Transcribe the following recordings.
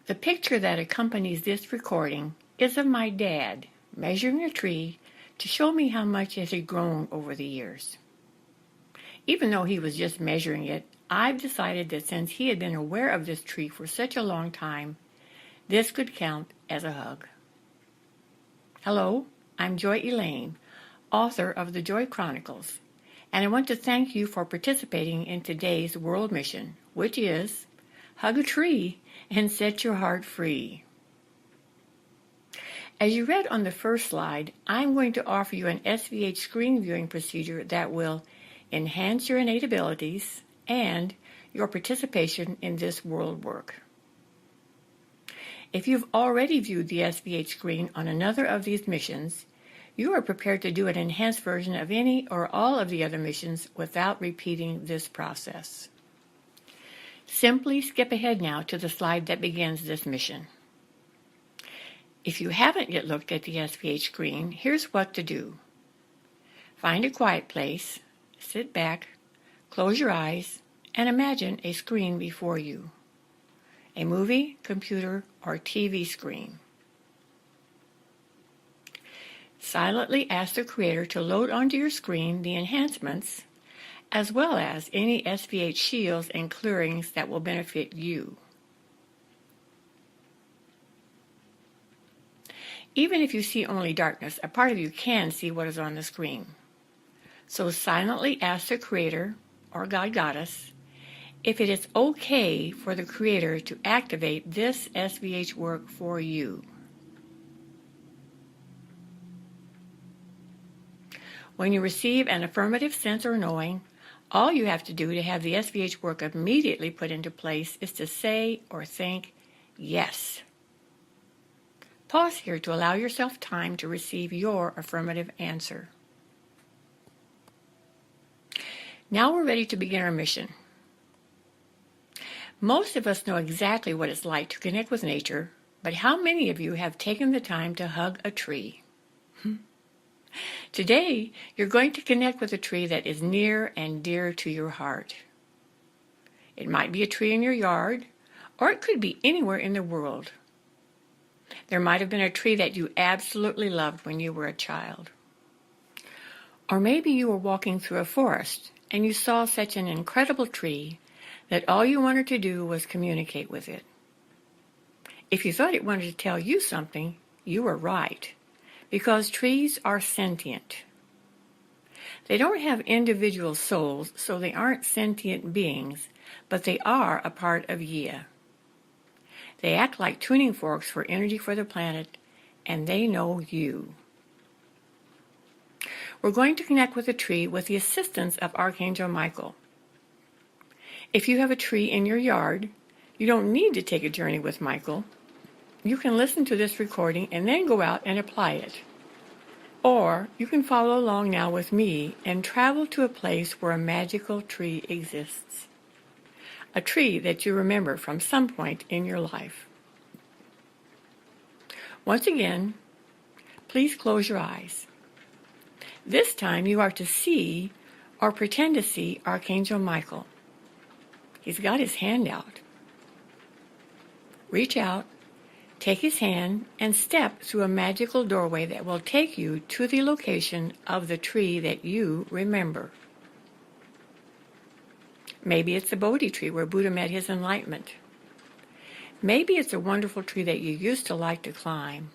The picture that accompanies this recording is of my dad measuring a tree to show me how much it had grown over the years. Even though he was just measuring it, I've decided that since he had been aware of this tree for such a long time, this could count as a hug. Hello, I'm Joy Elaine, author of the Joy Chronicles, and I want to thank you for participating in today's world mission, which is hug a tree and set your heart free. As you read on the first slide, I'm going to offer you an SVH screen viewing procedure that will enhance your innate abilities and your participation in this world work. If you've already viewed the SVH screen on another of these missions, you are prepared to do an enhanced version of any or all of the other missions without repeating this process. Simply skip ahead now to the slide that begins this mission. If you haven't yet looked at the SVH screen, here's what to do. Find a quiet place, sit back, close your eyes, and imagine a screen before you. A movie, computer, or TV screen. Silently ask the Creator to load onto your screen the enhancements, as well as any SVH shields and clearings that will benefit you. Even if you see only darkness, a part of you can see what is on the screen. So silently ask the Creator, or God Goddess, if it is okay for the Creator to activate this SVH work for you. When you receive an affirmative sense or knowing, all you have to do to have the SVH work immediately put into place is to say or think, yes. Pause here to allow yourself time to receive your affirmative answer. Now we're ready to begin our mission. Most of us know exactly what it's like to connect with nature, but how many of you have taken the time to hug a tree? Today, you're going to connect with a tree that is near and dear to your heart. It might be a tree in your yard, or it could be anywhere in the world. There might have been a tree that you absolutely loved when you were a child. Or maybe you were walking through a forest and you saw such an incredible tree that all you wanted to do was communicate with it. If you thought it wanted to tell you something, you were right, because trees are sentient. They don't have individual souls, so they aren't sentient beings, but they are a part of Yia. They act like tuning forks for energy for the planet, and they know you. We're going to connect with the tree with the assistance of Archangel Michael. If you have a tree in your yard, you don't need to take a journey with Michael. You can listen to this recording and then go out and apply it. Or you can follow along now with me and travel to a place where a magical tree exists. A tree that you remember from some point in your life. Once again, please close your eyes. This time you are to see or pretend to see Archangel Michael. He's got his hand out. Reach out, take his hand, and step through a magical doorway that will take you to the location of the tree that you remember. Maybe it's the Bodhi tree where Buddha met his enlightenment. Maybe it's a wonderful tree that you used to like to climb.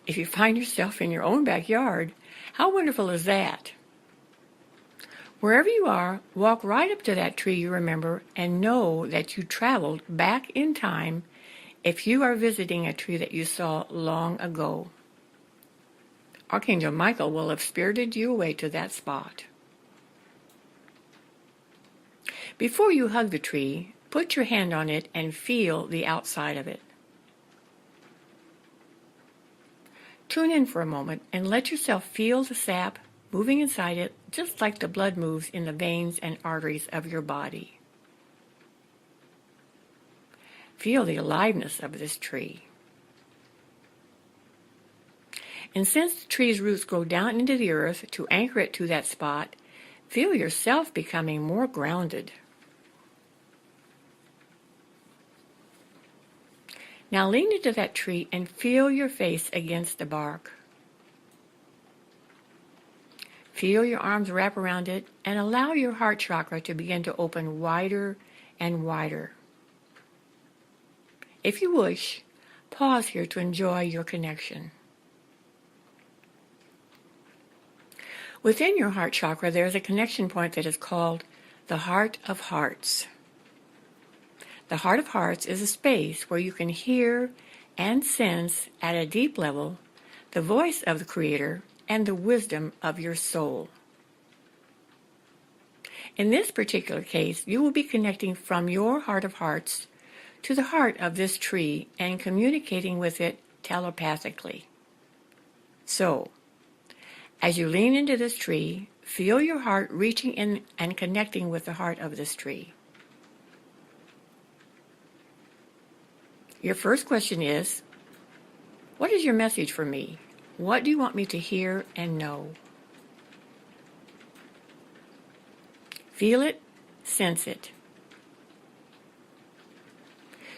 If you find yourself in your own backyard, how wonderful is that? Wherever you are, walk right up to that tree you remember and know that you traveled back in time if you are visiting a tree that you saw long ago. Archangel Michael will have spirited you away to that spot. Before you hug the tree, put your hand on it and feel the outside of it. Tune in for a moment and let yourself feel the sap moving inside it, just like the blood moves in the veins and arteries of your body. Feel the aliveness of this tree. And since the tree's roots go down into the earth to anchor it to that spot, feel yourself becoming more grounded. Now lean into that tree and feel your face against the bark. Feel your arms wrap around it and allow your heart chakra to begin to open wider and wider. If you wish, pause here to enjoy your connection. Within your heart chakra, there is a connection point that is called the Heart of Hearts. The Heart of Hearts is a space where you can hear and sense at a deep level the voice of the Creator and the wisdom of your soul. In this particular case, you will be connecting from your Heart of Hearts to the heart of this tree and communicating with it telepathically. So, as you lean into this tree, feel your heart reaching in and connecting with the heart of this tree. Your first question is, what is your message for me? What do you want me to hear and know? Feel it, sense it.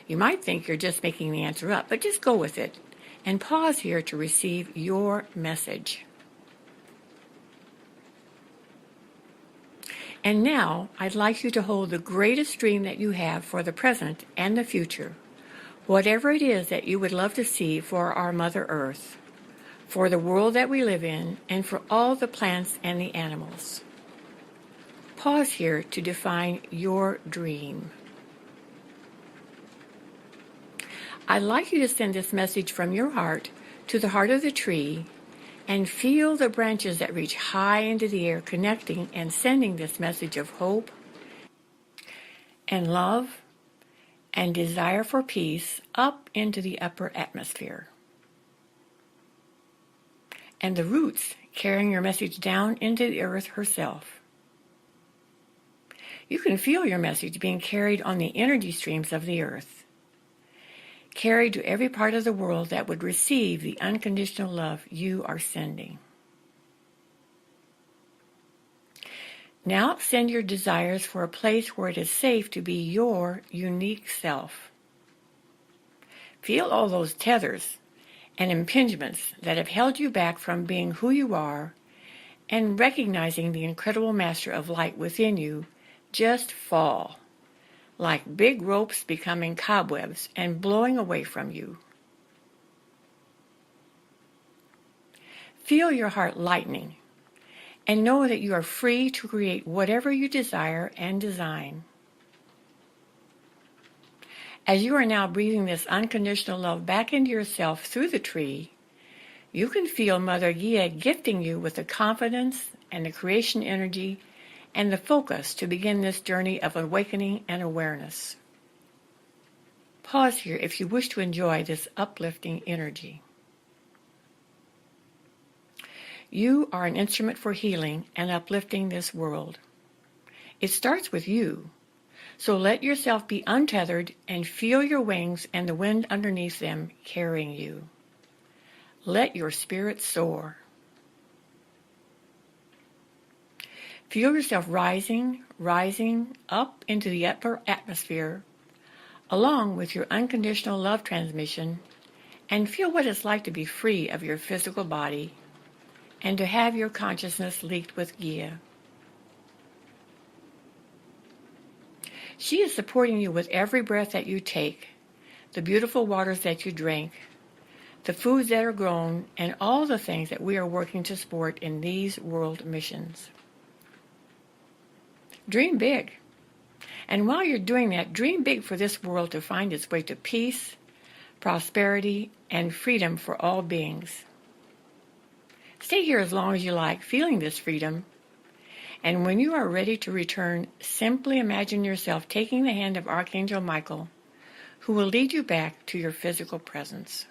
You might think you're just making the answer up, but just go with it and pause here to receive your message. And now, I'd like you to hold the greatest dream that you have for the present and the future, whatever it is that you would love to see for our Mother Earth, for the world that we live in, and for all the plants and the animals. Pause here to define your dream. I'd like you to send this message from your heart to the heart of the tree and feel the branches that reach high into the air connecting and sending this message of hope and love and desire for peace up into the upper atmosphere. And the roots carrying your message down into the earth herself. You can feel your message being carried on the energy streams of the earth, carried to every part of the world that would receive the unconditional love you are sending. Now send your desires for a place where it is safe to be your unique self. Feel all those tethers and impingements that have held you back from being who you are and recognizing the incredible master of light within you just fall, like big ropes becoming cobwebs and blowing away from you. Feel your heart lightening and know that you are free to create whatever you desire and design. As you are now breathing this unconditional love back into yourself through the tree, you can feel Mother Gaia gifting you with the confidence and the creation energy and the focus to begin this journey of awakening and awareness. Pause here if you wish to enjoy this uplifting energy. You are an instrument for healing and uplifting this world. It starts with you, so let yourself be untethered and feel your wings and the wind underneath them carrying you. Let your spirit soar. Feel yourself rising up into the upper atmosphere, along with your unconditional love transmission, and feel what it's like to be free of your physical body and to have your consciousness leaked with Gaia. She is supporting you with every breath that you take, the beautiful waters that you drink, the foods that are grown, and all the things that we are working to support in these world missions. Dream big. And while you're doing that, dream big for this world to find its way to peace, prosperity, and freedom for all beings. Stay here as long as you like, feeling this freedom. And when you are ready to return, simply imagine yourself taking the hand of Archangel Michael, who will lead you back to your physical presence.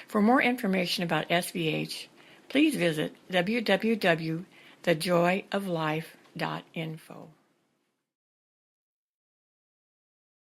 For more information about SVH, please visit www.thejoyoflife.info.